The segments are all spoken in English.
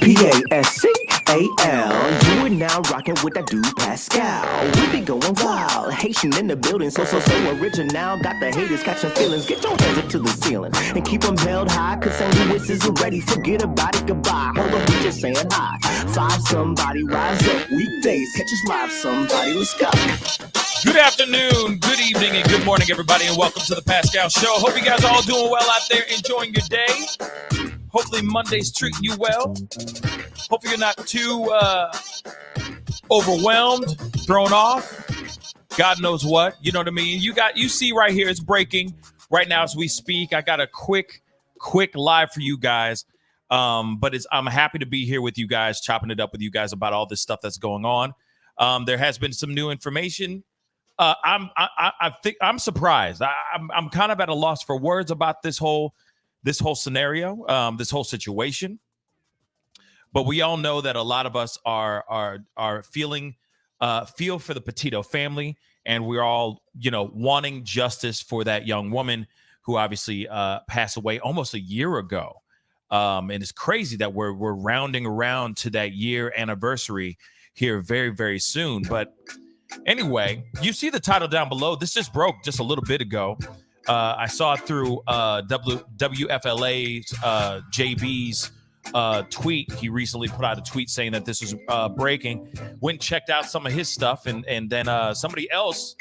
Pascal. You are now rocking with that dude Pascal. We be going wild, Haitian in the building, so original. Got the haters catching feelings. Get your hands up to the ceiling and keep them held high. Cause St. Louis is ready. Forget about it, goodbye. Hold up, we just saying hi. Five somebody rise up. Weekdays, catch us live. Somebody, let's go. Good afternoon, good evening, and good morning, everybody, and welcome to the Pascal Show. Hope you guys are all doing well out there, enjoying your day. Hopefully Monday's treating you well. Hopefully you're not too overwhelmed, thrown off. God knows what. You know what I mean? You see right here, it's breaking right now as we speak. I got a quick live for you guys. But I'm happy to be here with you guys, chopping it up with you guys about all this stuff that's going on. There has been some new information. I think I'm surprised. I'm kind of at a loss for words about this whole scenario, this whole situation. But we all know that a lot of us are feel for the Petito family, and we're all, wanting justice for that young woman who obviously passed away almost a year ago. And it's crazy that we're rounding around to that year anniversary here very, very soon. But anyway, you see the title down below. This just broke just a little bit ago. I saw it through WFLA's JB's tweet. He recently put out a tweet saying that this was breaking. Went and checked out some of his stuff, and then somebody else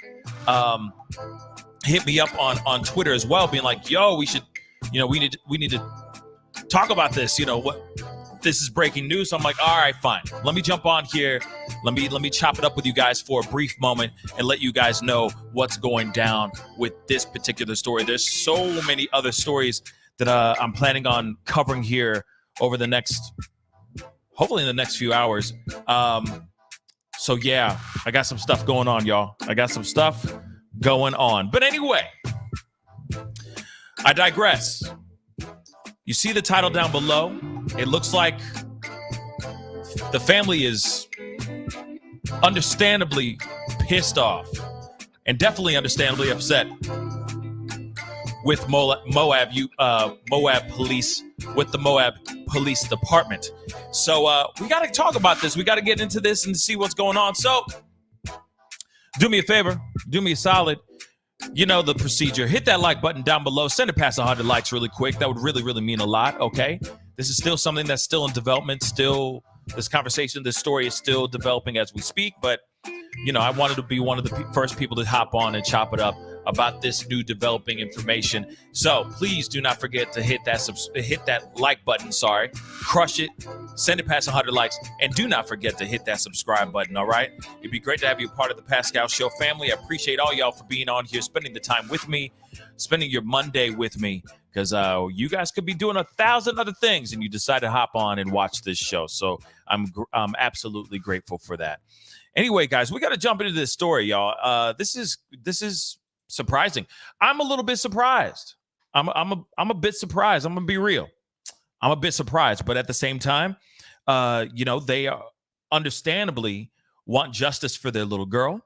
hit me up on Twitter as well, being like, "Yo, we should, we need to talk about this. What? This is breaking news." So I'm like, all right, fine. Let me jump on here. Let me chop it up with you guys for a brief moment and let you guys know what's going down with this particular story. There's so many other stories that I'm planning on covering here over the hopefully in the next few hours. So yeah, I got some stuff going on, y'all. I got some stuff going on. But anyway, I digress. You see the title down below. It looks like the family is understandably pissed off and definitely understandably upset with Moab police, with the Moab Police Department. So we got to talk about this. We got to get into this and see what's going on. So do me a favor. Do me a solid. You know the procedure. Hit that like button down below. Send it past 100 likes really quick. That would really, really mean a lot, okay? This is still something that's still in development. Still, this conversation, this story is still developing as we speak. But, I wanted to be one of the first people to hop on and chop it up about this new developing information. So please do not forget to hit that like button. Crush it. Send it past 100 likes. And do not forget to hit that subscribe button, all right? It'd be great to have you part of the Pascal Show family. I appreciate all y'all for being on here, spending the time with me, spending your Monday with me, because you guys could be doing 1,000 other things and you decide to hop on and watch this show. So I'm absolutely grateful for that. Anyway, guys, we got to jump into this story, y'all. This is surprising. I'm a little bit surprised. I'm a bit surprised. I'm gonna be real. I'm a bit surprised, but at the same time, they understandably want justice for their little girl,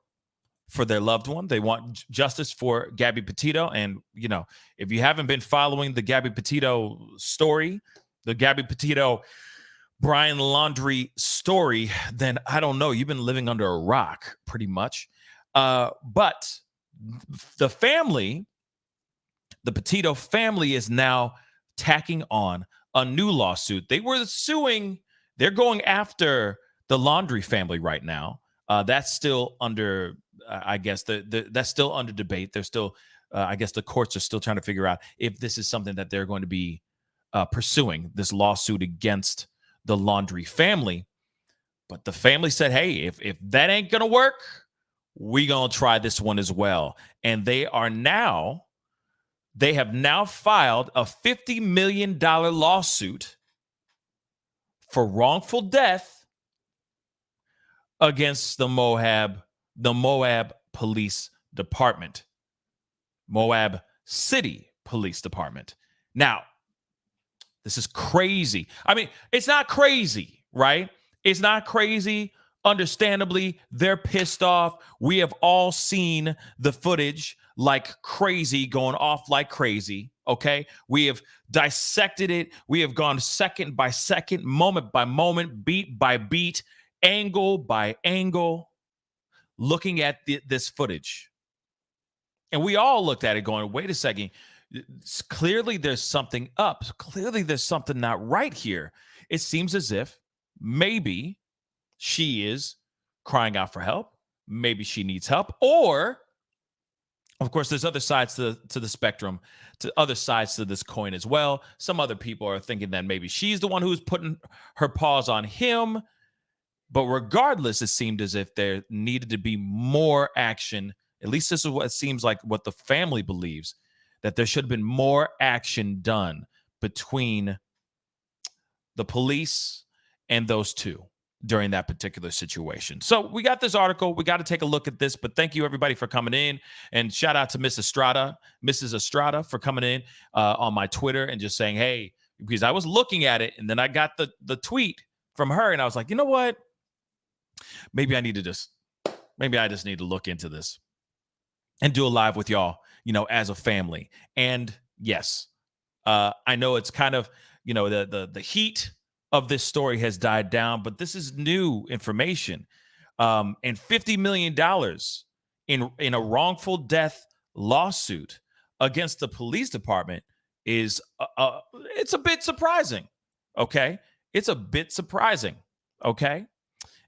for their loved one. They want justice for Gabby Petito. And, if you haven't been following the Gabby Petito story, the Gabby Petito Brian Laundrie story, then I don't know. You've been living under a rock pretty much. But the family, the Petito family, is now tacking on a new lawsuit. They were suing. They're going after the Laundrie family right now. That's still under, I guess, that's still under debate. They're still, I guess the courts are still trying to figure out if this is something that they're going to be pursuing, this lawsuit against the Laundrie family. But the family said, hey, if that ain't going to work, we going to try this one as well. And they have now filed a $50 million lawsuit for wrongful death against the Moab Police Department, Moab City Police Department. Now, this is crazy. I mean, it's not crazy, right? It's not crazy. Understandably, they're pissed off. We have all seen the footage like crazy, going off like crazy, Okay, we have dissected it. We have gone second by second, moment by moment, beat by beat, angle by angle, looking at this footage. And we all looked at it going, wait a second. Clearly, there's something up. Clearly, there's something not right here. It seems as if maybe she is crying out for help. Maybe she needs help. Or, of course, there's other sides to the spectrum, to other sides to this coin as well. Some other people are thinking that maybe she's the one who's putting her paws on him. But regardless, it seemed as if there needed to be more action. At least this is what it seems like what the family believes, that there should have been more action done between the police and those two during that particular situation. So we got this article. We got to take a look at this, but thank you everybody for coming in, and shout out to Mrs. Estrada for coming in on my Twitter and just saying, hey, because I was looking at it and then I got the tweet from her and I was like, you know what? Maybe I just need to look into this and do a live with y'all, as a family. And yes, I know it's kind of, the heat of this story has died down, but this is new information. And $50 million in a wrongful death lawsuit against the police department is it's a bit surprising. Okay, it's a bit surprising. Okay.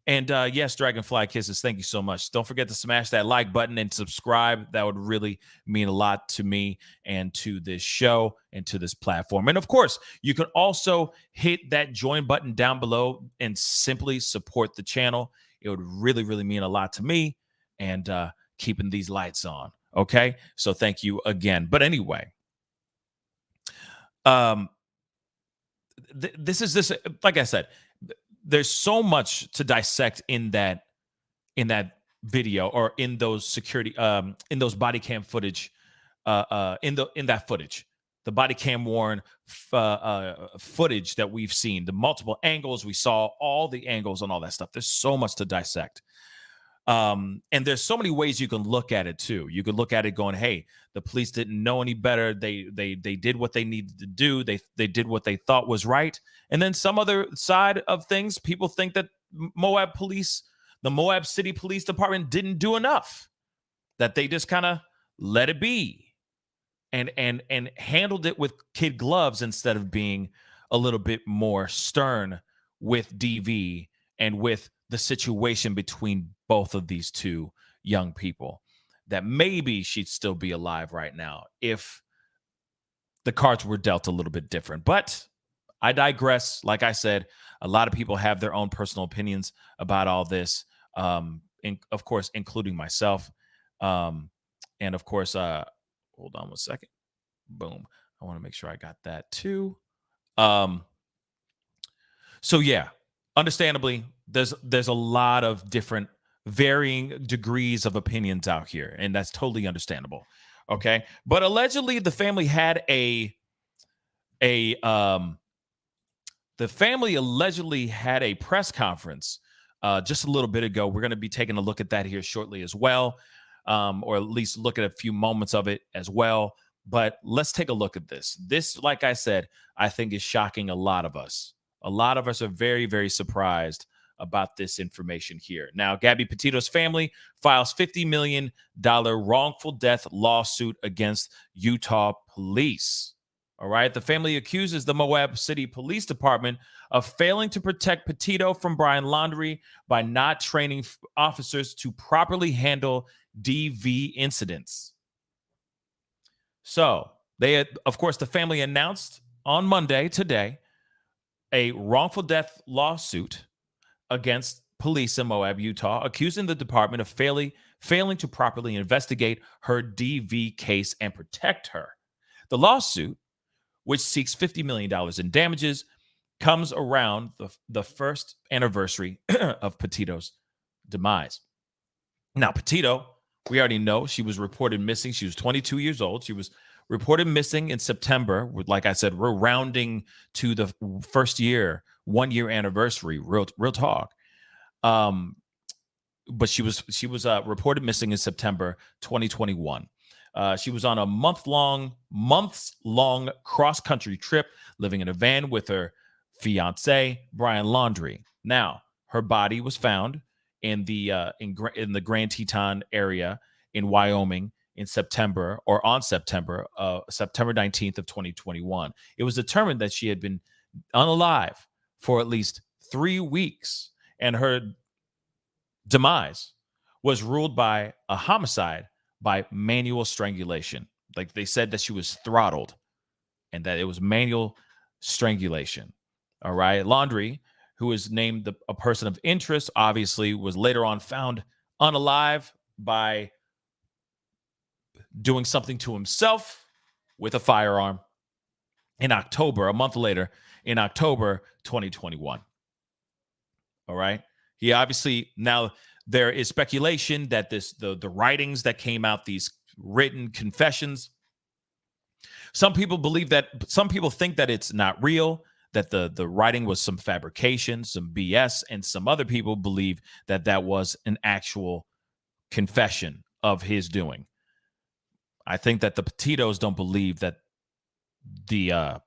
And yes, Dragonfly Kisses, thank you so much. Don't forget to smash that like button and subscribe. That would really mean a lot to me and to this show and to this platform. And of course, you can also hit that join button down below and simply support the channel. It would really, really mean a lot to me and keeping these lights on. Okay, so thank you again. But anyway, this, like I said, there's so much to dissect in that video, or in those security in those body cam footage, in that footage, the body cam worn footage that we've seen, the multiple angles. We saw all the angles and all that stuff. There's so much to dissect. And there's so many ways you can look at it too. You could look at it going, hey, the police didn't know any better. They did what they needed to do. They did what they thought was right. And then some other side of things, people think that the Moab City Police Department didn't do enough, that they just kind of let it be and handled it with kid gloves instead of being a little bit more stern with DV and with the situation between both of these two young people, that maybe she'd still be alive right now if the cards were dealt a little bit different. But I digress. Like I said, a lot of people have their own personal opinions about all this, of course, including myself. And of course, hold on one second. Boom. I want to make sure I got that too. So yeah, understandably, there's a lot of different varying degrees of opinions out here, and that's totally understandable. Okay, but allegedly the family had a press conference just a little bit ago. We're going to be taking a look at that here shortly as well, or at least look at a few moments of it as well. But let's take a look at this. This, like I said, I think is shocking a lot of us. A lot of us are very, very surprised about this information here. Now, Gabby Petito's family files $50 million wrongful death lawsuit against Utah police. All right. The family accuses the Moab City Police Department of failing to protect Petito from Brian Laundrie by not training officers to properly handle DV incidents. So of course, the family announced on Monday, today, a wrongful death lawsuit against police in Moab, Utah, accusing the department of failing to properly investigate her DV case and protect her. The lawsuit, which seeks $50 million in damages, comes around the first anniversary of Petito's demise. Now, Petito, we already know she was reported missing. She was 22 years old. She was reported missing in September. Like I said, we're rounding to the first 1 year anniversary, real talk. But she was reported missing in September 2021. She was on a months-long cross-country trip, living in a van with her fiance, Brian Laundrie. Now, her body was found in the Grand Teton area in Wyoming in September 19th of 2021. It was determined that she had been unalive for at least 3 weeks, and her demise was ruled by a homicide by manual strangulation. Like, they said that she was throttled and that it was manual strangulation. All right. Laundrie, who is named a person of interest, obviously was later on found unalive by doing something to himself with a firearm in October, a month later, in October 2021. All right. He obviously, now there is speculation that the writings that came out, these written confessions, some people think that it's not real, that the writing was some fabrication, some BS, and some other people believe that that was an actual confession of his doing. I think that the Petitos don't believe that the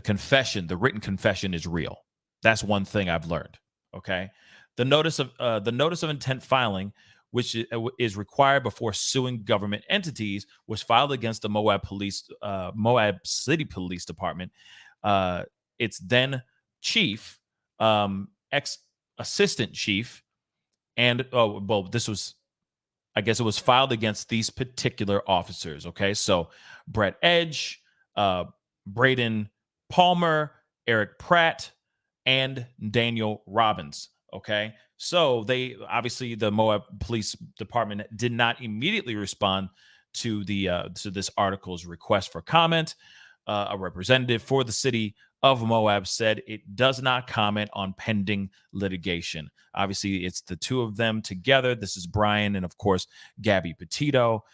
confession, the written confession, is real. That's one thing I've learned. Okay, the notice of intent filing, which is required before suing government entities, was filed against the Moab City Police Department. Its then chief, ex-assistant chief, and I guess it was filed against these particular officers. Okay, so Brett Edge, Braden Palmer, Eric Pratt, and Daniel Robbins. Okay, so they obviously, the Moab Police Department did not immediately respond to this article's request for comment. A representative for the city of Moab said it does not comment on pending litigation. Obviously, it's the two of them together. This is Brian and, of course, Gabby Petito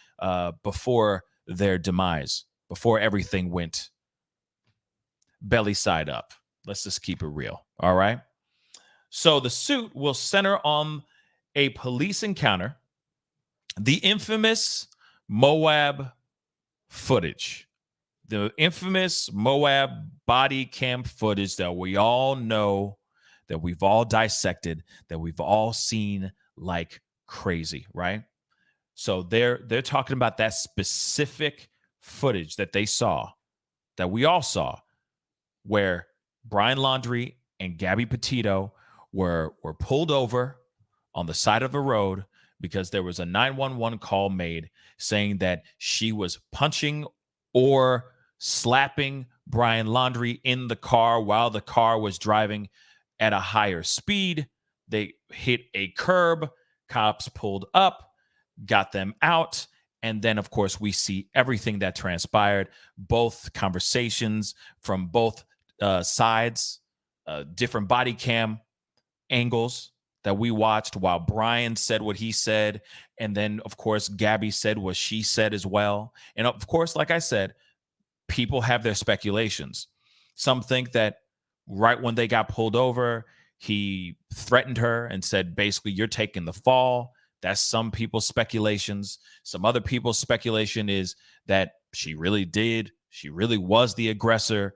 before their demise, before everything went belly side up. Let's just keep it real. All right. So the suit will center on a police encounter, the infamous Moab footage, the infamous Moab body cam footage that we all know, that we've all dissected, that we've all seen like crazy, right? So they're talking about that specific footage that they saw, that we all saw, where Brian Laundrie and Gabby Petito were pulled over on the side of the road because there was a 911 call made saying that she was punching or slapping Brian Laundrie in the car while the car was driving at a higher speed. They hit a curb, cops pulled up, got them out, and then, of course, we see everything that transpired, both conversations from both sides, different body cam angles that we watched while Brian said what he said. And then, of course, Gabby said what she said as well. And, of course, like I said, people have their speculations. Some think that right when they got pulled over, he threatened her and said, basically, you're taking the fall. That's some people's speculations. Some other people's speculation is that she really did. She really was the aggressor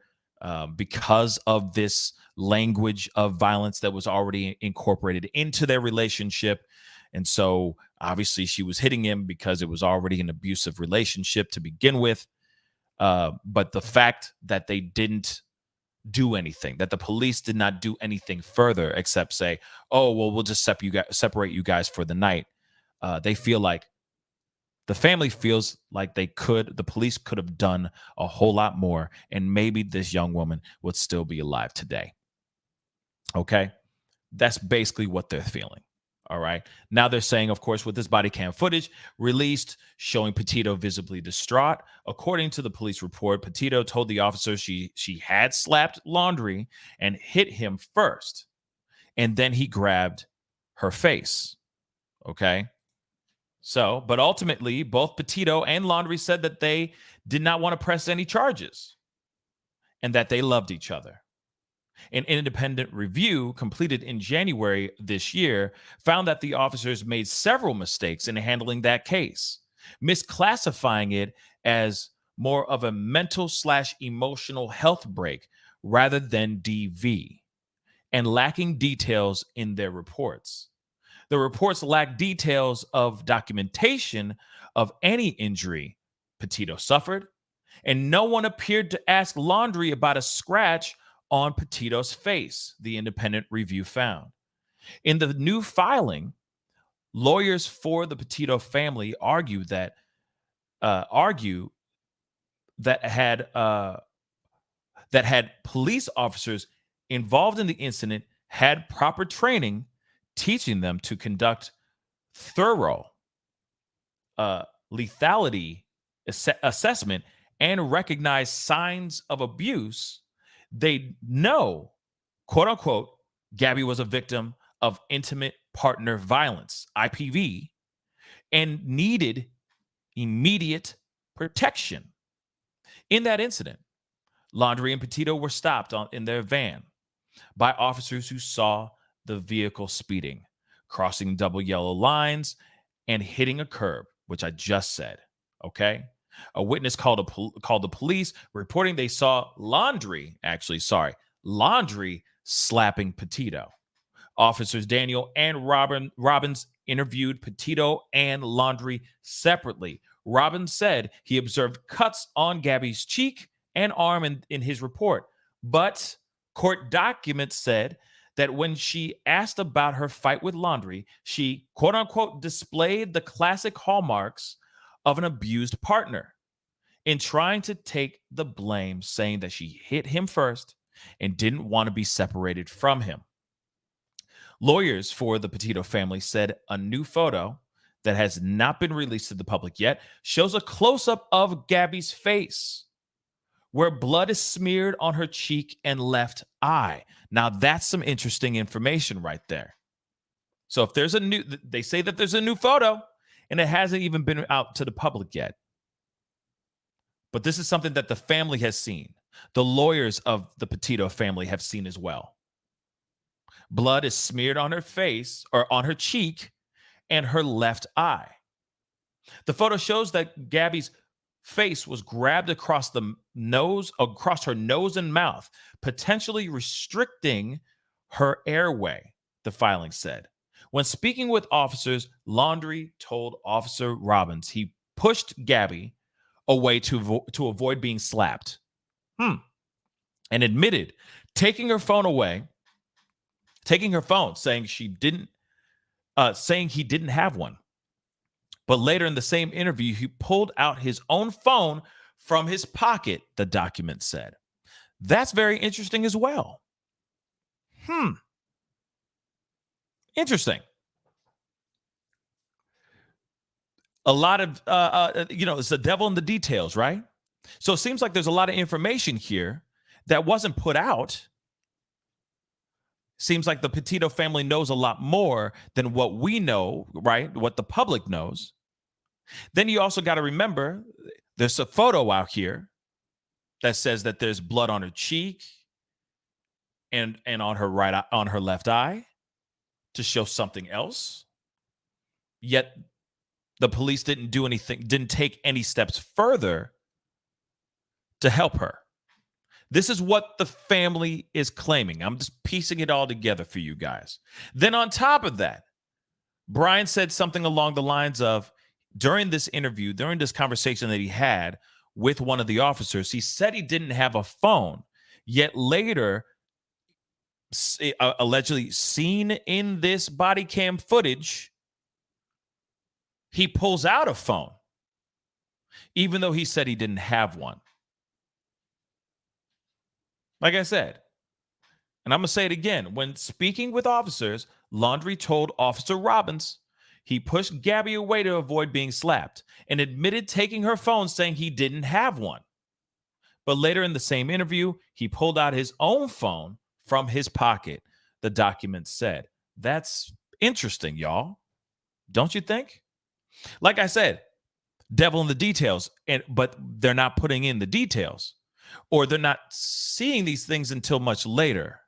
because of this language of violence that was already incorporated into their relationship. And so obviously she was hitting him because it was already an abusive relationship to begin with. But the fact that they didn't do anything, that the police did not do anything further except say, oh, well, we'll just separate you guys for the night. They feel like, the family feels like the police could have done a whole lot more, and maybe this young woman would still be alive today. Okay? That's basically what they're feeling. All right. Now they're saying, of course, with this body cam footage released showing Petito visibly distraught. According to the police report, Petito told the officer she had slapped Laundrie and hit him first, and then he grabbed her face. Okay. So, but ultimately, both Petito and Laundrie said that they did not want to press any charges and that they loved each other. An independent review completed in January this year found that the officers made several mistakes in handling that case. misclassifying it as more of a mental/emotional health break rather than DV, and lacking details in their reports. The reports lack details of documentation of any injury Petito suffered, and no one appeared to ask Laundrie about a scratch on Petito's face, the independent review found. In the new filing, lawyers for the Petito family argue that had police officers involved in the incident had proper training, teaching them to conduct thorough lethality assessment and recognize signs of abuse. They know, quote unquote, Gabby was a victim of intimate partner violence, IPV, and needed immediate protection. In that incident, Laundrie and Petito were stopped in their van by officers who saw the vehicle speeding, crossing double yellow lines, and hitting a curb, which I just said. Okay. A witness called the police, reporting they saw Laundrie slapping Petito. Officers Daniel and Robbins interviewed Petito and Laundrie separately. Robbins said he observed cuts on Gabby's cheek and arm in his report, but court documents said that when she asked about her fight with Laundrie, she, quote unquote, displayed the classic hallmarks of an abused partner in trying to take the blame, saying that she hit him first and didn't want to be separated from him. Lawyers for the Petito family said a new photo that has not been released to the public yet shows a close-up of Gabby's face where blood is smeared on her cheek and left eye. Now, that's some interesting information right there. So if they say that there's a new photo and it hasn't even been out to the public yet. But this is something that the family has seen. The lawyers of the Petito family have seen as well. Blood is smeared on her face or on her cheek and her left eye. The photo shows that Gabby's face was grabbed across her nose and mouth, potentially restricting her airway, the filing said. When speaking with officers, Laundrie told Officer Robbins he pushed Gabby away to avoid being slapped. And admitted taking her phone, saying he didn't have one. But later in the same interview, he pulled out his own phone from his pocket, the document said. That's very interesting as well. Interesting. A lot of, it's the devil in the details, right? So it seems like there's a lot of information here that wasn't put out. Seems like the Petito family knows a lot more than what we know, right? What the public knows. Then you also got to remember there's a photo out here that says that there's blood on her cheek and on her left eye to show something else. Yet the police didn't take any steps further to help her. This is what the family is claiming. I'm just piecing it all together for you guys. Then on top of that, Brian said something along the lines of, during this conversation that he had with one of the officers, he said he didn't have a phone, yet later, allegedly seen in this body cam footage, he pulls out a phone, even though he said he didn't have one. Like I said, and I'm going to say it again, when speaking with officers, Laundrie told Officer Robbins he pushed Gabby away to avoid being slapped and admitted taking her phone, saying he didn't have one. But later in the same interview, he pulled out his own phone from his pocket, the document said. That's interesting, y'all. Don't you think? Like I said, devil in the details, but they're not putting in the details, or they're not seeing these things until much later.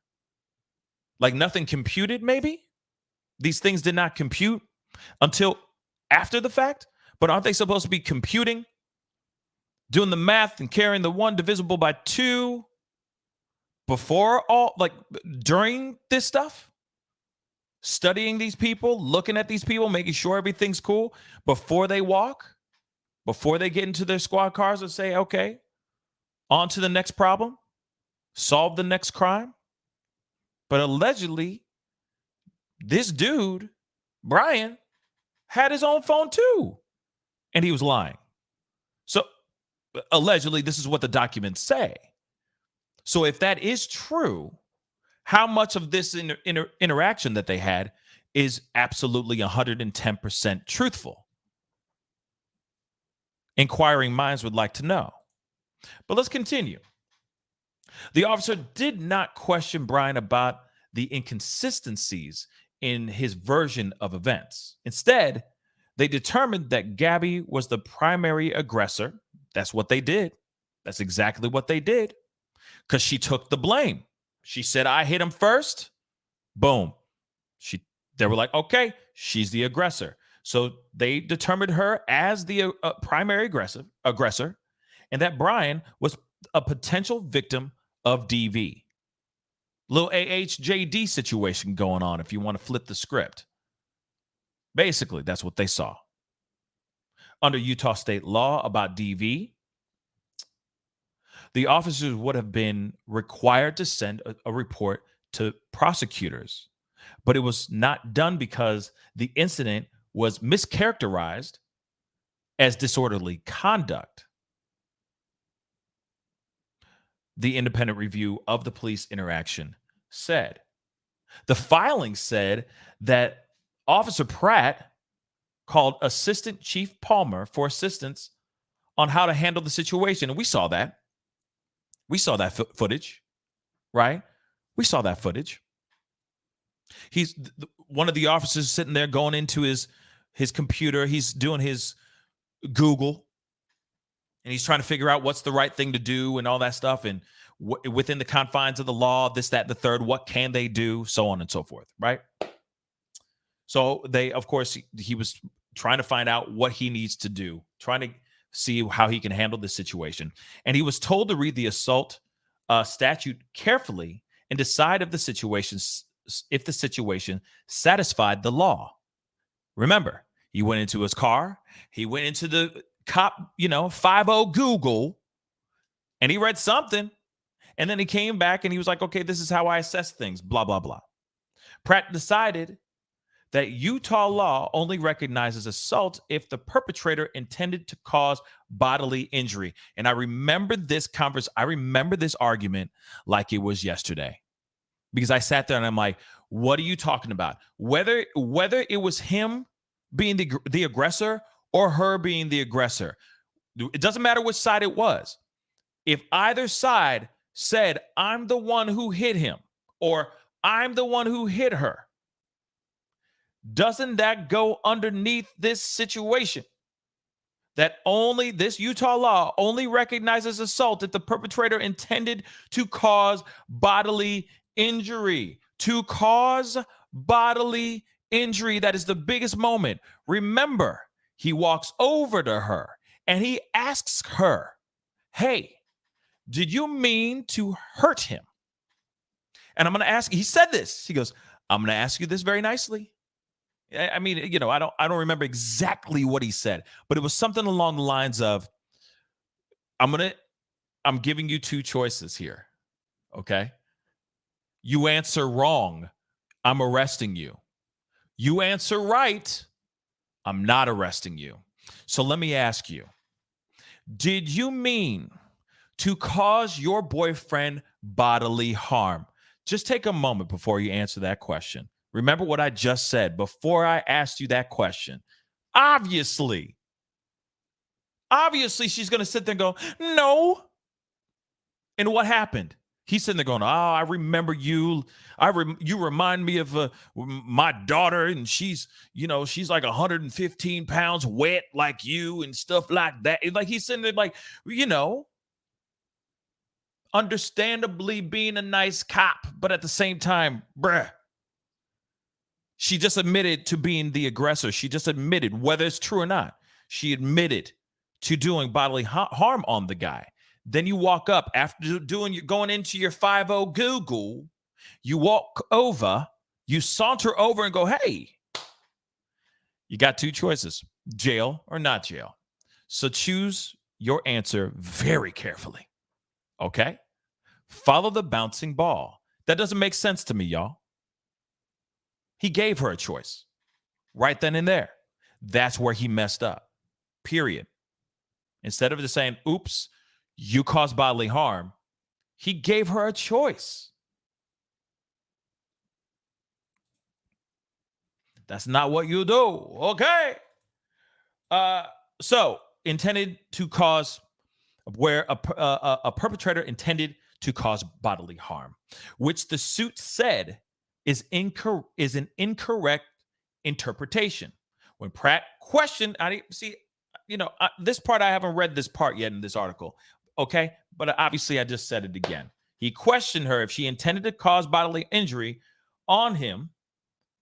Like nothing computed, maybe? These things did not compute until after the fact, But aren't they supposed to be computing, doing the math and carrying the 1 divisible by 2 before during this stuff? Studying these people, looking at these people, making sure everything's cool before they walk, before they get into their squad cars and say, okay, on to the next problem, solve the next crime. But allegedly, this dude, Brian, had his own phone too, and he was lying. So allegedly, this is what the documents say. So if that is true, how much of this interaction that they had is absolutely 110% truthful? Inquiring minds would like to know. But let's continue. The officer did not question Brian about the inconsistencies in his version of events. Instead, they determined that Gabby was the primary aggressor. That's what they did. That's exactly what they did. Because she took the blame. She said, I hit him first. Boom. They were like, okay, she's the aggressor. So they determined her as the primary aggressor, and that Brian was a potential victim of DV. Little AHJD situation going on if you want to flip the script. Basically, that's what they saw. Under Utah state law about DV, the officers would have been required to send a report to prosecutors, but it was not done because the incident was mischaracterized as disorderly conduct. The independent review of the police interaction said. The filing said that Officer Pratt called Assistant Chief Palmer for assistance on how to handle the situation. And we saw that. We saw that footage, right? We saw that footage. He's one of the officers sitting there going into his computer. He's doing his Google, and he's trying to figure out what's the right thing to do and all that stuff. And within the confines of the law, this, that, and the third, what can they do? So on and so forth, right? So of course, he was trying to find out what he needs to do, trying to see how he can handle this situation. And he was told to read the assault statute carefully and decide if the situation satisfied the law. Remember, he went into his car, he went into the cop, 50 Google, and he read something. And then he came back and he was like, okay, this is how I assess things, blah, blah, blah. Pratt decided that Utah law only recognizes assault if the perpetrator intended to cause bodily injury. And I remember this argument like it was yesterday, because I sat there and I'm like, what are you talking about? Whether it was him being the aggressor or her being the aggressor, it doesn't matter which side it was. If either side said, I'm the one who hit him or I'm the one who hit her, doesn't that go underneath this situation? That only this Utah law only recognizes assault if the perpetrator intended to cause bodily injury. To cause bodily injury, that is the biggest moment. Remember, he walks over to her and he asks her, hey, did you mean to hurt him? And I'm going to ask, he said this. He goes, I'm going to ask you this very nicely. I mean, I don't remember exactly what he said, but it was something along the lines of, I'm giving you two choices here. Okay. You answer wrong, I'm arresting you. You answer right, I'm not arresting you. So let me ask you, did you mean to cause your boyfriend bodily harm? Just take a moment before you answer that question. Remember what I just said before I asked you that question. Obviously, she's going to sit there and go, no. And what happened? He's sitting there going, I remember you. You remind me of my daughter, and she's like 115 pounds wet like you and stuff like that. Like he's sitting there like, understandably being a nice cop, but at the same time, bruh. She just admitted to being the aggressor. She just admitted, whether it's true or not. She admitted to doing bodily harm on the guy. Then you walk up after going into your 5-0 Google. You walk over, you saunter over and go, hey, you got two choices, jail or not jail. So choose your answer very carefully. Okay? Follow the bouncing ball. That doesn't make sense to me, y'all. He gave her a choice right then and there. That's where he messed up. Period. Instead of just saying, oops, you caused bodily harm, he gave her a choice. That's not what you do. Okay. So intended to cause, where a perpetrator intended to cause bodily harm, which the suit said is an incorrect interpretation. When Pratt questioned, I didn't see, this part, I haven't read this part yet in this article. Okay. But obviously I just said it again. He questioned her if she intended to cause bodily injury on him.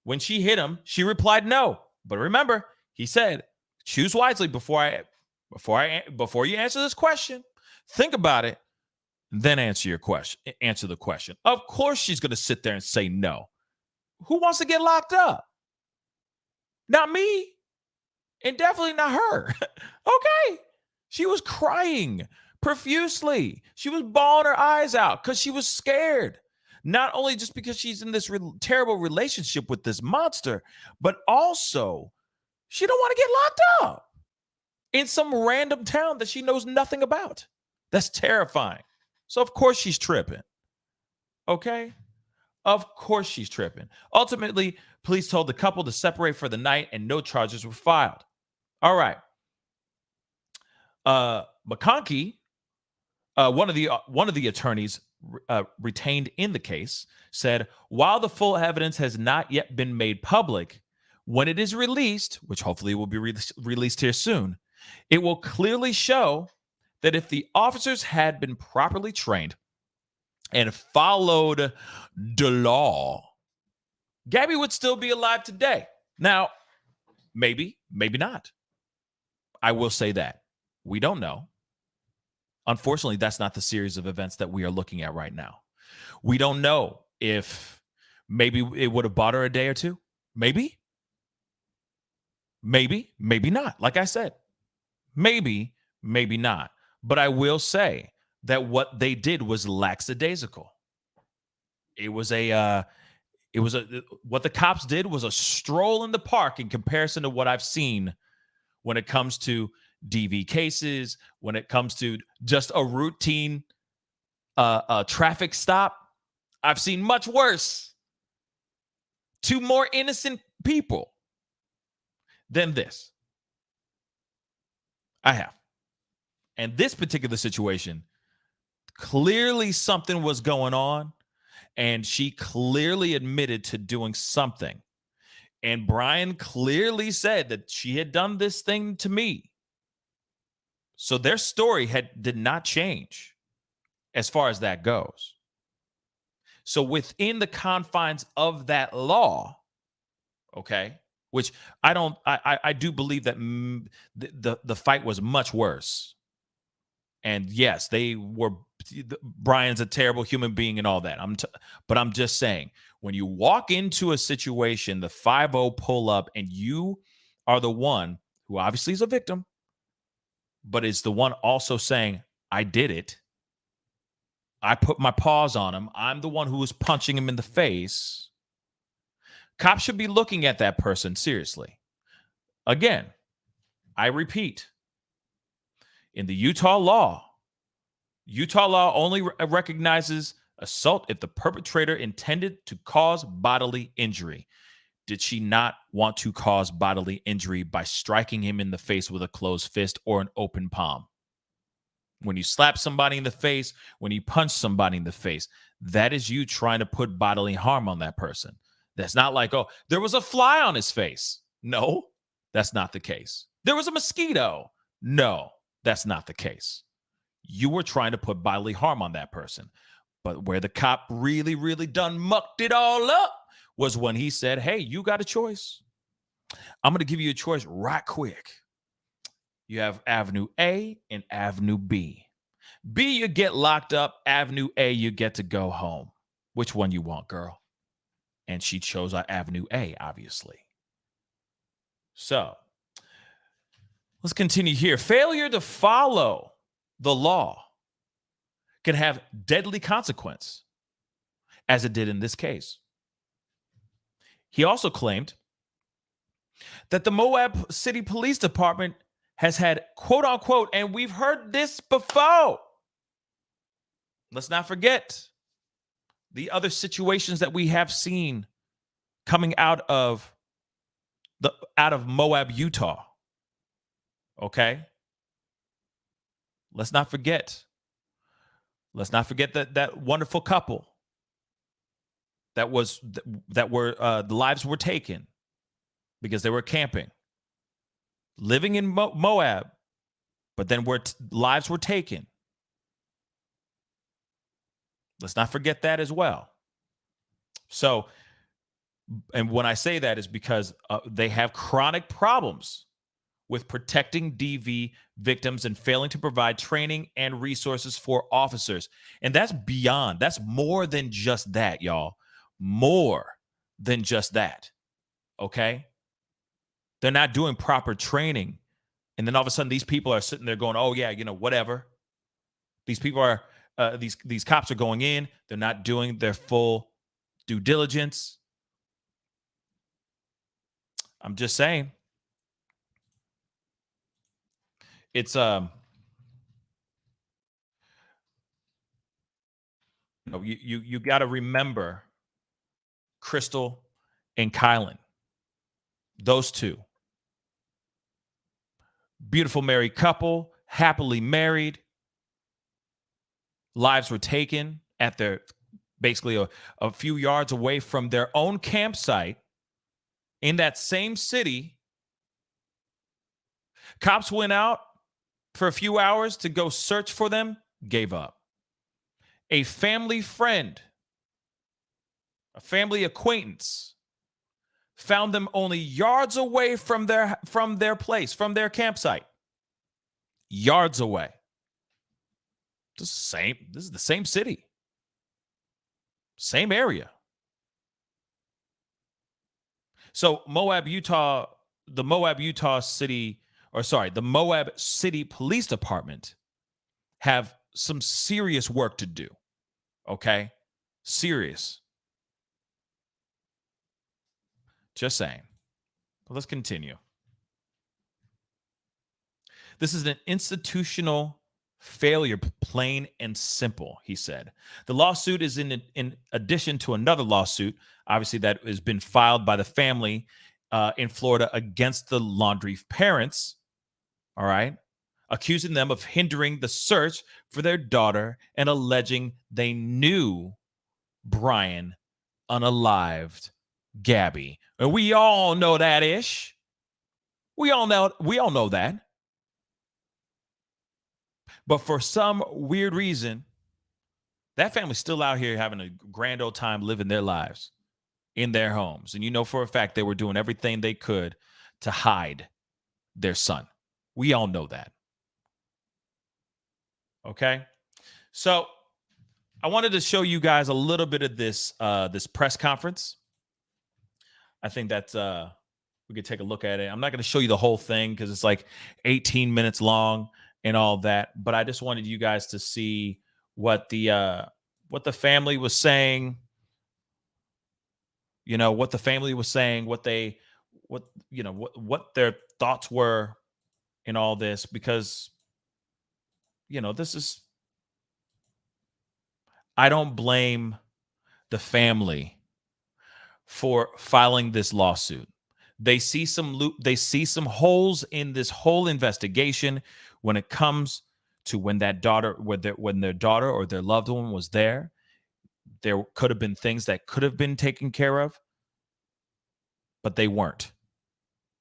When she hit him, she replied no. But remember, he said, choose wisely before you answer this question. Think about it, then answer the question. Of course she's going to sit there and say no. Who wants to get locked up? Not me. And definitely not her. Okay. She was crying profusely. She was bawling her eyes out because she was scared. Not only just because she's in this terrible relationship with this monster, but also she don't want to get locked up in some random town that she knows nothing about. That's terrifying. So of course she's tripping. Okay? Of course she's tripping. Ultimately, police told the couple to separate for the night and no charges were filed. All right. McConkey, one of the attorneys retained in the case, said, while the full evidence has not yet been made public, when it is released, which hopefully will be released here soon, it will clearly show that if the officers had been properly trained and followed the law, Gabby would still be alive today. Now, maybe not. I will say that. We don't know. Unfortunately, that's not the series of events that we are looking at right now. We don't know if maybe it would have bought her a day or two. Maybe not. Like I said, maybe not. But I will say that what they did was lackadaisical. What the cops did was a stroll in the park in comparison to what I've seen when it comes to DV cases, when it comes to just a routine traffic stop. I've seen much worse to more innocent people than this. I have. And this particular situation, clearly something was going on, and she clearly admitted to doing something. And Brian clearly said that she had done this thing to me. So their story did not change as far as that goes. So within the confines of that law, okay, which I do believe that the fight was much worse. And yes, Brian's a terrible human being and all that. But I'm just saying, when you walk into a situation, the 5-0 pull up, and you are the one who obviously is a victim, but is the one also saying, I did it. I put my paws on him. I'm the one who was punching him in the face. Cops should be looking at that person seriously. Again, I repeat, in the Utah law only recognizes assault if the perpetrator intended to cause bodily injury. Did she not want to cause bodily injury by striking him in the face with a closed fist or an open palm? When you slap somebody in the face, when you punch somebody in the face, that is you trying to put bodily harm on that person. That's not like, oh, there was a fly on his face. No, that's not the case. There was a mosquito. No, that's not the case. You were trying to put bodily harm on that person. But where the cop really, really done mucked it all up was when he said, hey, you got a choice. I'm going to give you a choice right quick. You have Avenue A and Avenue B. B, you get locked up. Avenue A, you get to go home. Which one you want, girl? And she chose Avenue A, obviously. So let's continue here. Failure to follow the law can have deadly consequence, as it did in this case. He also claimed that the Moab City Police Department has had, quote unquote, and we've heard this before. Let's not forget the other situations that we have seen coming out of Moab, Utah. Okay? Let's not forget. Let's not forget that wonderful couple the lives were taken because they were camping, living in Moab, but then lives were taken. Let's not forget that as well. So, and when I say that is because they have chronic problems with protecting DV victims and failing to provide training and resources for officers. And that's beyond, that's more than just that, y'all. More than just that. Okay? They're not doing proper training. And then all of a sudden these people are sitting there going, oh yeah, whatever. These people are, these cops are going in. They're not doing their full due diligence. I'm just saying. It's you got to remember Crystal and Kylan. Those two. Beautiful married couple, happily married. Lives were taken at their basically a few yards away from their own campsite in that same city. Cops went out for a few hours to go search for them, gave up. A family friend, a family acquaintance, found them only yards away from their place, from their campsite. Yards away. This is the same city. Same area. So the Moab City Police Department have some serious work to do. Okay? Serious. Just saying. But let's continue. This is an institutional failure, plain and simple, he said. The lawsuit is in addition to another lawsuit, obviously, that has been filed by the family in Florida against the Laundrie parents, all right, accusing them of hindering the search for their daughter and alleging they knew Brian unalived Gabby. And we all know that ish. We all know that. But for some weird reason, that family's still out here having a grand old time living their lives in their homes. And you know for a fact they were doing everything they could to hide their son. We all know that. Okay? So I wanted to show you guys a little bit of this press conference. I think that we could take a look at it. I'm not going to show you the whole thing because it's like 18 minutes long and all that. But I just wanted you guys to see what the family was saying. You know, what the family was saying, what their thoughts were in all this, because, I don't blame the family for filing this lawsuit. They see some holes in this whole investigation when it comes to when their daughter or their loved one was there. There could have been things that could have been taken care of, but they weren't.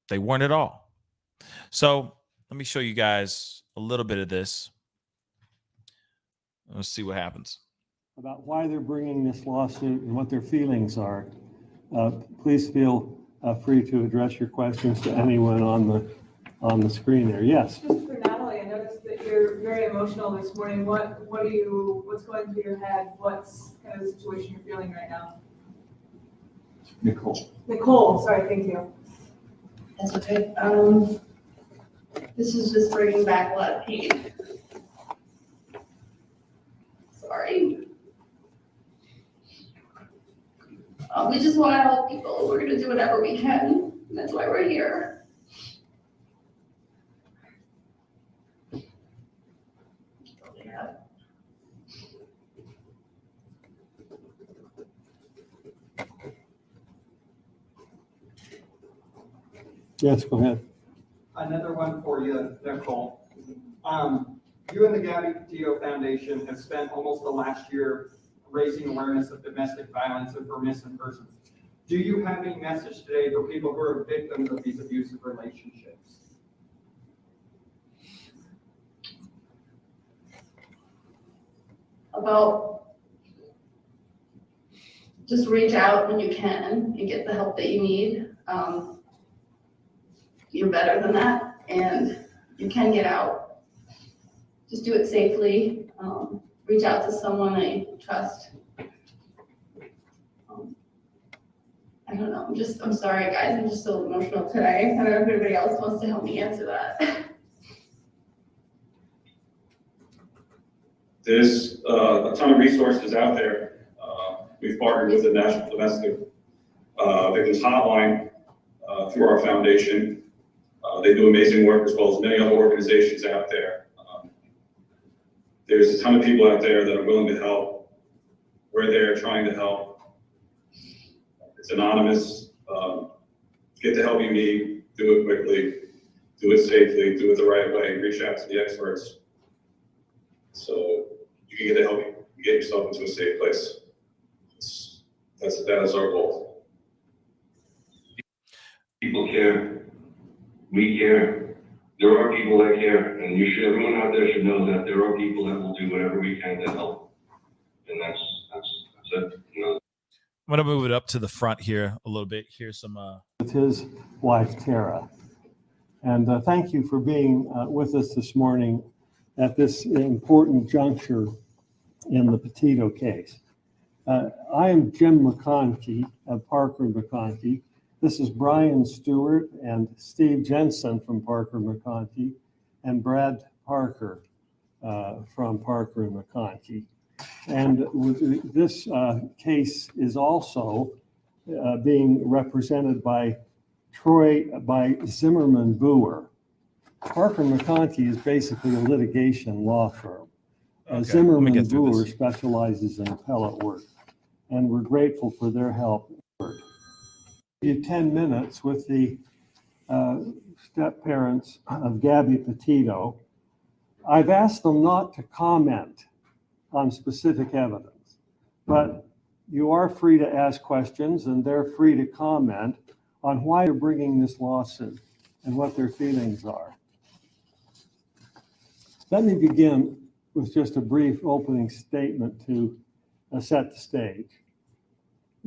They weren't at all. So let me show you guys a little bit of this. Let's see what happens. About why they're bringing this lawsuit and what their feelings are. Please feel free to address your questions to anyone on on the screen there. Yes. Just for Natalie, I noticed that you're very emotional this morning. What's going through your head? What's kind of the situation you're feeling right now? Nicole, sorry, thank you. That's okay. This is just bringing back a lot of pain. Sorry. We just want to help people. We're going to do whatever we can. And that's why we're here. Yeah. Yes, go ahead. Another one for you, Nicole. You and the Gabby Petito Foundation have spent almost the last year raising awareness of domestic violence and for missing persons. Do you have any message today for people who are victims of these abusive relationships? About just reach out when you can and get the help that you need. You're better than that, and you can get out. Just do it safely. Reach out to someone that you trust. I don't know. I'm sorry, guys. I'm just so emotional today. I don't know if anybody else wants to help me answer that. There's a ton of resources out there. We've partnered with the National Domestic Victims Hotline through our foundation. They do amazing work as well as many other organizations out there. There's a ton of people out there that are willing to help. We're there trying to help. It's anonymous. Get the help you need, do it quickly, do it safely, do it the right way, reach out to the experts. So you can get the help you get yourself into a safe place. That is our goal. People care. We care. There are people that care, and everyone out there should know that there are people that will do whatever we can to help. And that's it. You know. I'm gonna move it up to the front here a little bit. Here's some. With his wife, Tara. And thank you for being with us this morning at this important juncture in the Petito case. I am Jim McConkey of Parker McConkey. This is Brian Stewart and Steve Jensen from Parker McConkey and Brad Parker from Parker and McConkey. And this case is also being represented by Zimmerman Boer. Parker McConkey is basically a litigation law firm. Zimmerman Boer specializes in appellate work, and we're grateful for their help. You 10 minutes with the step-parents of Gabby Petito. I've asked them not to comment on specific evidence, but you are free to ask questions and they're free to comment on why they're bringing this lawsuit and what their feelings are. Let me begin with just a brief opening statement to set the stage.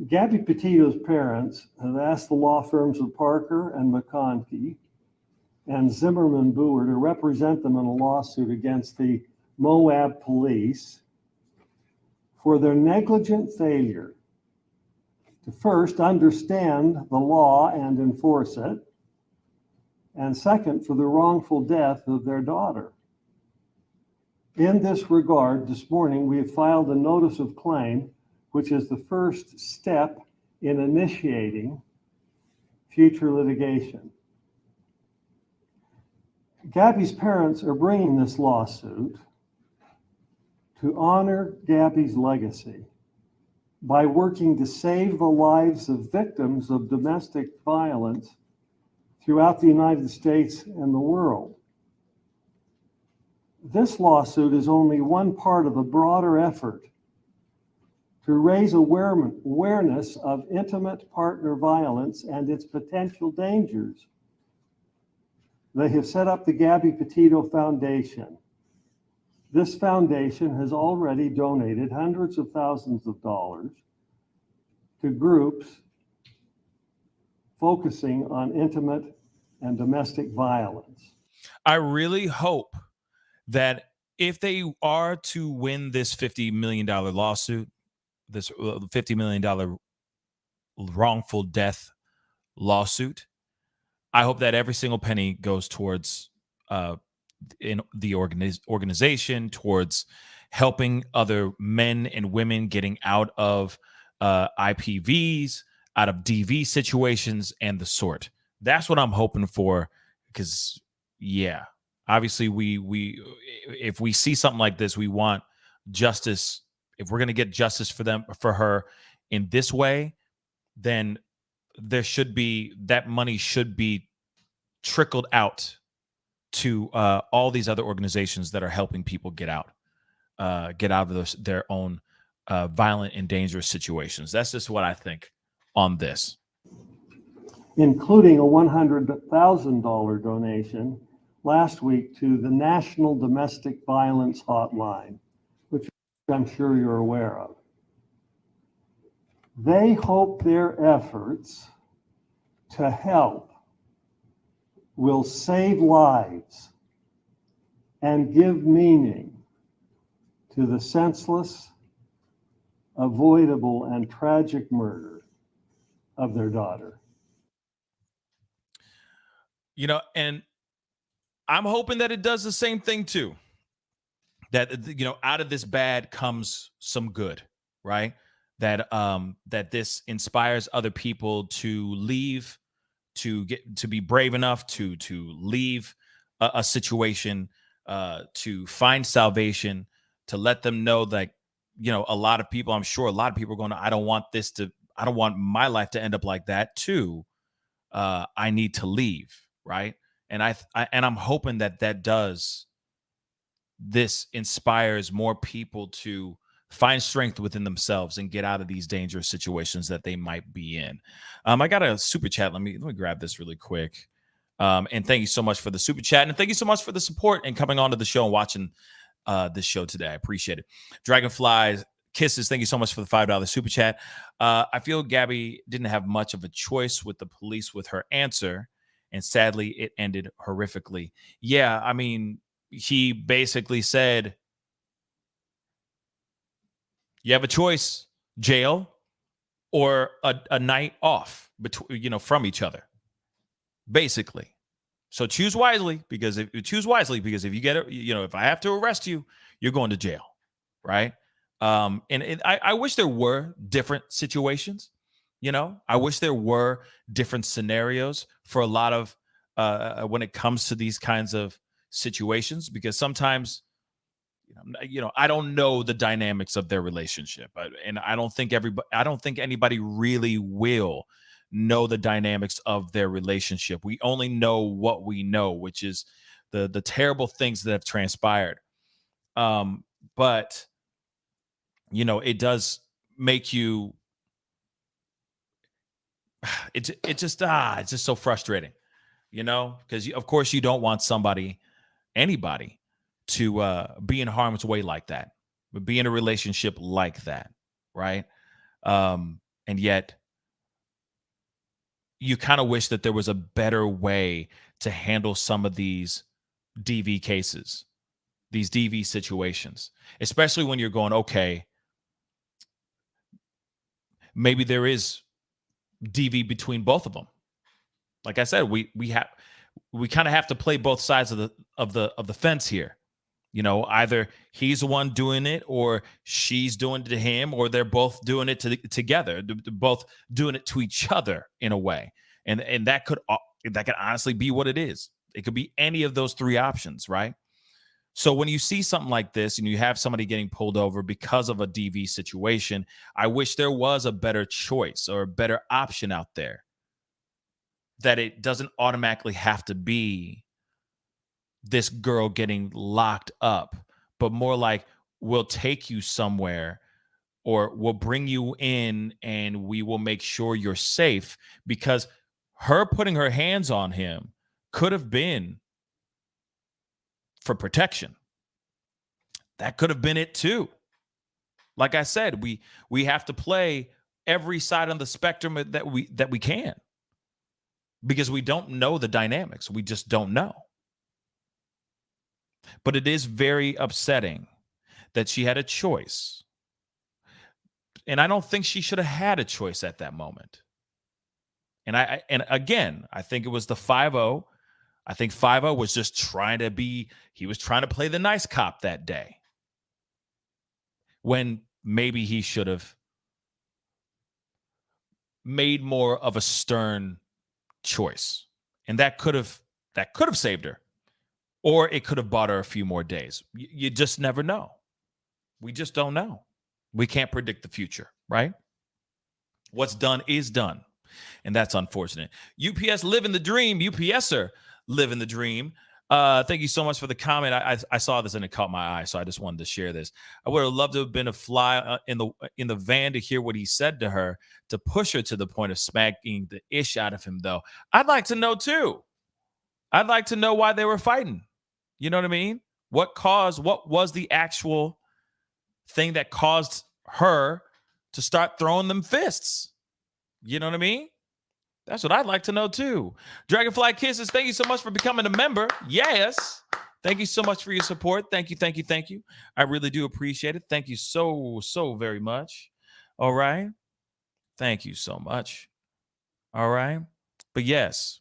Gabby Petito's parents have asked the law firms of Parker and McConkey and Zimmerman Boer to represent them in a lawsuit against the Moab police for their negligent failure to first understand the law and enforce it, and second, for the wrongful death of their daughter. In this regard, this morning, we have filed a notice of claim, which is the first step in initiating future litigation. Gabby's parents are bringing this lawsuit to honor Gabby's legacy by working to save the lives of victims of domestic violence throughout the United States and the world. This lawsuit is only one part of a broader effort to raise awareness of intimate partner violence and its potential dangers. They have set up the Gabby Petito Foundation. This foundation has already donated hundreds of thousands of dollars to groups focusing on intimate and domestic violence. I really hope that if they are to win this $50 million lawsuit, this $50 million wrongful death lawsuit, I hope that every single penny goes towards in the organization, towards helping other men and women getting out of IPVs, out of DV situations, and the sort. That's what I'm hoping for. Because, yeah, obviously, we if we see something like this, we want justice. If we're going to get justice for her in this way, then there should be, that money should be trickled out to all these other organizations that are helping people get out of their own violent and dangerous situations. That's just what I think on this. Including a $100,000 donation last week to the National Domestic Violence Hotline, which I'm sure you're aware of. They hope their efforts to help will save lives and give meaning to the senseless, avoidable, and tragic murder of their daughter. You know, and I'm hoping that it does the same thing too. That, you know, out of this bad comes some good, right? That that this inspires other people to leave, to be brave enough to leave a situation, to find salvation, to let them know that, you know, a lot of people, I'm sure a lot of people are going, I don't want my life to end up like that too. I need to leave, right? And I'm hoping that this inspires more people to find strength within themselves and get out of these dangerous situations that they might be in. I got a super chat. Let me grab this really quick. And thank you so much for the super chat, and thank you so much for the support and coming onto the show and watching this show today. I appreciate it. Dragonflies Kisses, thank you so much for the $5 super chat. I feel Gabby didn't have much of a choice with the police with her answer, and sadly, it ended horrifically. Yeah, I mean, he basically said, you have a choice, jail or a night off between, you know, from each other, basically. So choose wisely, because if you get it, you know, if I have to arrest you, you're going to jail, right? I wish there were different situations. You know, I wish there were different scenarios for a lot of when it comes to these kinds of situations, because sometimes, you know, I don't know the dynamics of their relationship, and I don't think anybody really will know the dynamics of their relationship. We only know what we know, which is the terrible things that have transpired. But you know, it does make you. It's just so frustrating, you know, because of course you don't want anybody to be in harm's way like that, but be in a relationship like that, right? And yet you kind of wish that there was a better way to handle some of these DV cases, these DV situations, especially when you're going, okay, maybe there is DV between both of them. Like I said, we kind of have to play both sides of the fence here. You know, either he's the one doing it, or she's doing it to him, or they're both doing it together. They're both doing it to each other in a way, and that could honestly be what it is. It could be any of those three options, right? So when you see something like this and you have somebody getting pulled over because of a DV situation, I wish there was a better choice or a better option out there, that it doesn't automatically have to be this girl getting locked up, but more like, we'll take you somewhere, or we'll bring you in and we will make sure you're safe, because her putting her hands on him could have been for protection. That could have been it too. Like I said, we have to play every side on the spectrum that we can. because we don't know the dynamics. We just don't know. But it is very upsetting that she had a choice. And I don't think she should have had a choice at that moment. And again, I think it was the 5-0. I think 5-0 was just he was trying to play the nice cop that day. When maybe he should have made more of a stern choice. And that could have saved her. Or it could have bought her a few more days. You just never know. We just don't know. We can't predict the future, right? What's done is done. And that's unfortunate. UPS living the dream. UPSer living the dream. Thank you so much for the comment. I saw this and it caught my eye, so I just wanted to share this. I would have loved to have been a fly in the van to hear what he said to her, to push her to the point of smacking the ish out of him, though. I'd like to know, too. I'd like to know why they were fighting. You know what I mean? What was the actual thing that caused her to start throwing them fists? You know what I mean? That's what I'd like to know, too. Dragonfly Kisses, thank you so much for becoming a member. Yes. Thank you so much for your support. Thank you, thank you, thank you. I really do appreciate it. Thank you so, so very much. All right. Thank you so much. All right. But yes.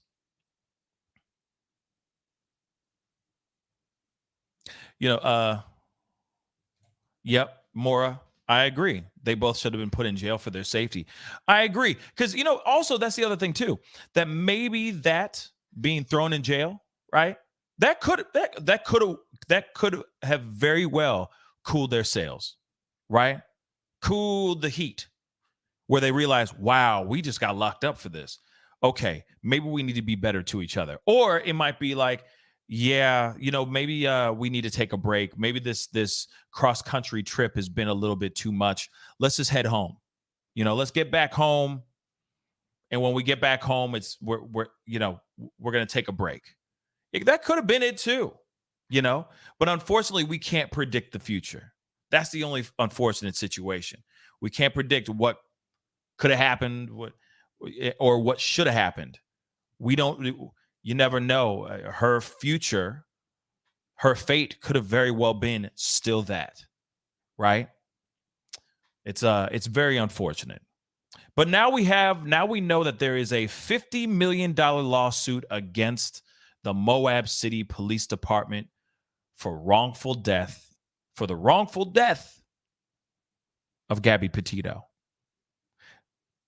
Yep, Mora, I agree. They both should have been put in jail for their safety. I agree. Because, also that's the other thing too, that maybe that being thrown in jail, right? That could have very well cooled their sails, right? Cooled the heat where they realize, wow, we just got locked up for this. Okay, maybe we need to be better to each other. Or it might be like, yeah, maybe we need to take a break. Maybe this cross-country trip has been a little bit too much. Let's just head home. Let's get back home. And when we get back home, we're going to take a break. That could have been it too, But unfortunately, we can't predict the future. That's the only unfortunate situation. We can't predict what could have happened, what should have happened. You never know. Her future, her fate could have very well been still that, right? It's very unfortunate. But now we know that there is a $50 million lawsuit against the Moab City Police Department for the wrongful death of Gabby Petito.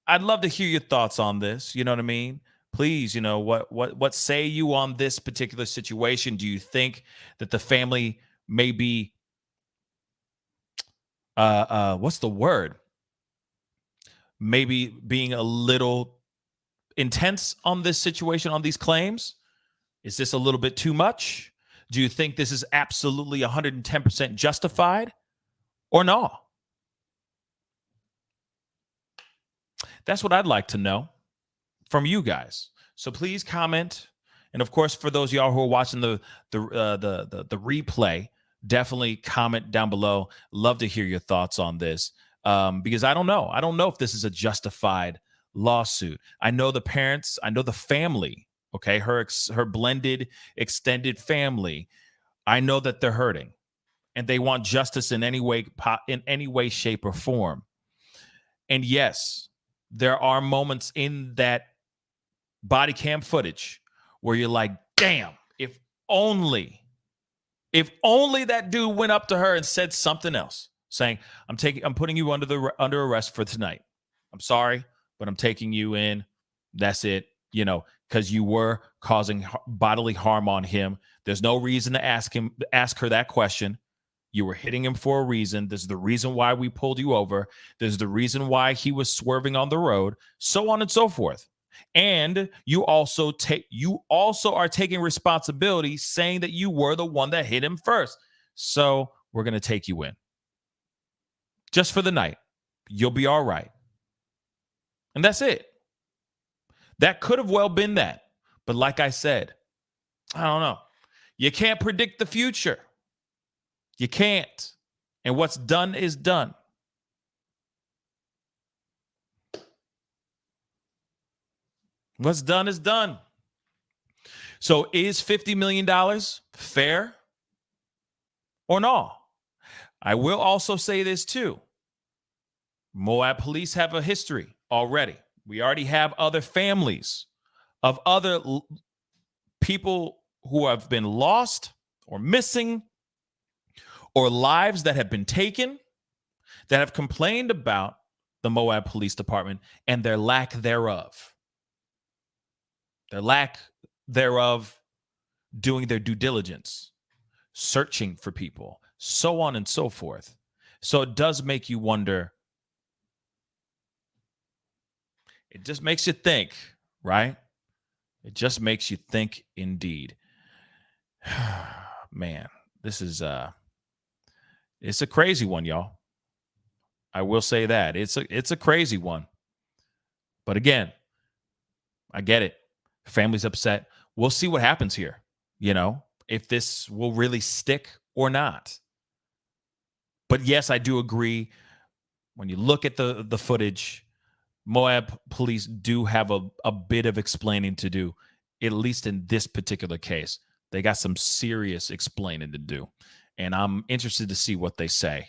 I'd love to hear your thoughts on this. You know what I mean? Please, what say you on this particular situation? Do you think that the family may be, what's the word? Maybe being a little intense on this situation, on these claims? Is this a little bit too much? Do you think this is absolutely 110% justified or no? That's what I'd like to know from you guys. So please comment. And of course, for those of y'all who are watching the replay, definitely comment down below. Love to hear your thoughts on this. Because I don't know. I don't know if this is a justified lawsuit. I know the parents, I know the family, okay? Her blended extended family. I know that they're hurting and they want justice in any way, shape, or form. And yes, there are moments in that body cam footage where you're like, damn, if only that dude went up to her and said something else, saying, I'm putting you under arrest for tonight. I'm sorry, but I'm taking you in. That's it, because you were causing bodily harm on him. There's no reason to ask her that question. You were hitting him for a reason. This is the reason why we pulled you over. This is the reason why he was swerving on the road, so on and so forth. And you also are taking responsibility, saying that you were the one that hit him first. So we're going to take you in. Just for the night. You'll be all right. And that's it. That could have well been that. But like I said, I don't know. You can't predict the future. You can't. And what's done is done. What's done is done. So is $50 million fair or no? I will also say this too. Moab police have a history already. We already have other families of other people who have been lost or missing, or lives that have been taken, that have complained about the Moab Police Department and their lack thereof. Their lack thereof doing their due diligence, searching for people, so on and so forth. So it does make you wonder. It just makes you think, right? It just makes you think indeed. Man, this is it's a crazy one, y'all. I will say that. It's a crazy one. But again, I get it. Family's upset. We'll see what happens here, if this will really stick or not. But yes, I do agree. When you look at the footage, Moab police do have a bit of explaining to do, at least in this particular case. They got some serious explaining to do. And I'm interested to see what they say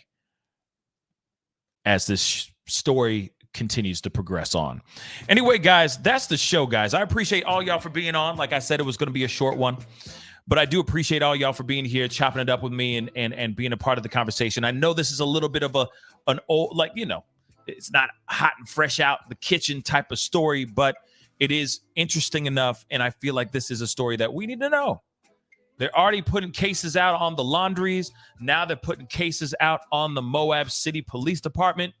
as this story continues to progress on. Anyway, guys, that's the show, guys. I appreciate all y'all for being on. Like I said, it was going to be a short one, but I do appreciate all y'all for being here, chopping it up with me and being a part of the conversation. I know this is a little bit of an old, it's not hot and fresh out the kitchen type of story, but it is interesting enough. And I feel like this is a story that we need to know. They're already putting cases out on the laundries. Now they're putting cases out on the Moab City Police Department.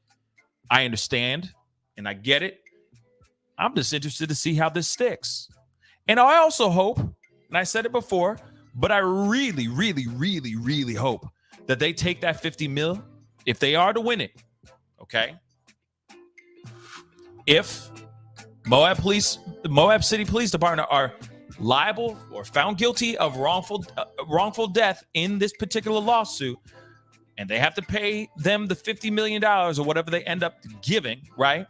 I understand, and I get it. I'm just interested to see how this sticks. And I also hope, and I said it before, but I really, really, really, really hope that they take that 50 mil if they are to win it, okay? If Moab City Police Department are liable or found guilty of wrongful death in this particular lawsuit, and they have to pay them the $50 million or whatever they end up giving, right?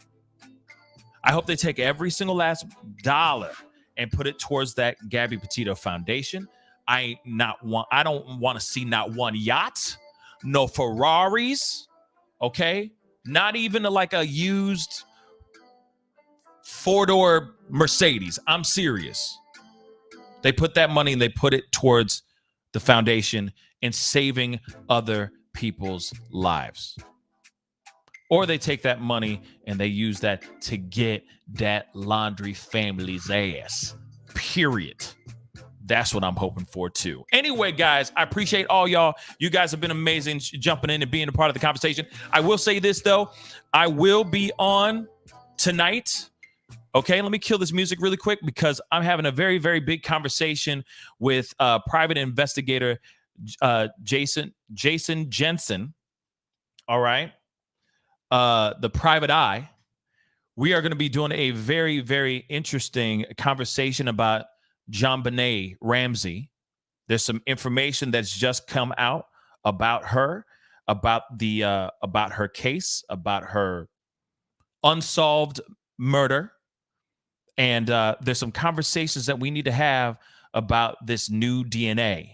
I hope they take every single last dollar and put it towards that Gabby Petito Foundation. I don't want to see not one yacht, no Ferraris, okay? Not even like a used 4-door Mercedes. I'm serious. They put that money and they put it towards the foundation and saving other people's lives. Or they take that money and they use that to get that laundry family's ass. Period. That's what I'm hoping for too. Anyway, guys, I appreciate all y'all. You guys have been amazing jumping in and being a part of the conversation. I will say this though. I will be on tonight. Okay, let me kill this music really quick because I'm having a very, very big conversation with private investigator Jason Jensen. All right. The Private Eye. We are going to be doing a very, very interesting conversation about JonBenet Ramsey. There's some information that's just come out about her, about her case, about her unsolved murder. And there's some conversations that we need to have about this new DNA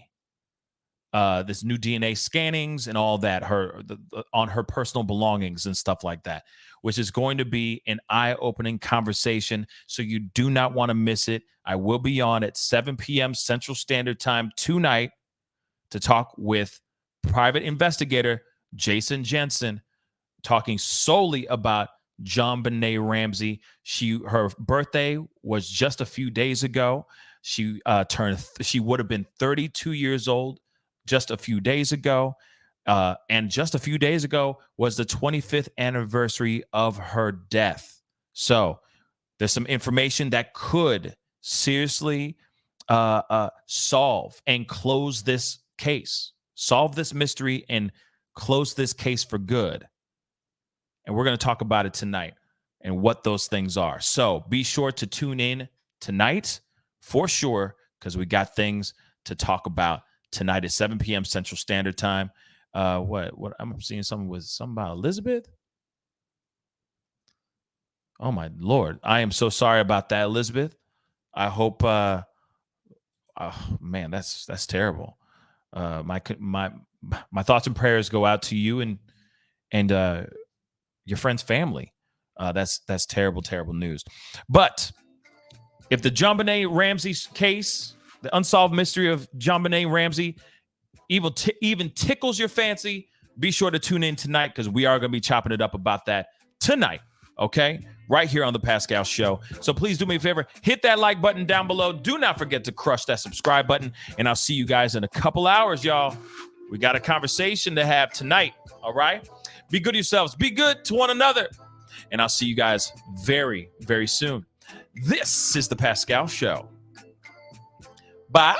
scannings and all that, on her personal belongings and stuff like that, which is going to be an eye-opening conversation. So you do not want to miss it. I will be on at 7 p.m. Central Standard Time tonight to talk with private investigator Jason Jensen, talking solely about JonBenet Ramsey. Her birthday was just a few days ago. She would have been 32 years old just a few days ago. And just a few days ago was the 25th anniversary of her death. So there's some information that could seriously solve and close this case, solve this mystery and close this case for good. And we're going to talk about it tonight and what those things are. So be sure to tune in tonight for sure, because we got things to talk about tonight at 7 p.m. Central Standard Time. What I'm seeing something about Elizabeth. Oh my Lord. I am so sorry about that, Elizabeth. I hope oh man, that's terrible. My thoughts and prayers go out to you and your friend's family. That's terrible, terrible news. But if the JonBenet Ramsey case, the unsolved mystery of JonBenet Ramsey, even tickles your fancy, be sure to tune in tonight because we are going to be chopping it up about that tonight. Okay, right here on the Pascal Show. So please do me a favor, hit that like button down below. Do not forget to crush that subscribe button, and I'll see you guys in a couple hours, y'all. We got a conversation to have tonight. All right, be good to yourselves, be good to one another, and I'll see you guys very, very soon. This is the Pascal Show. Bye.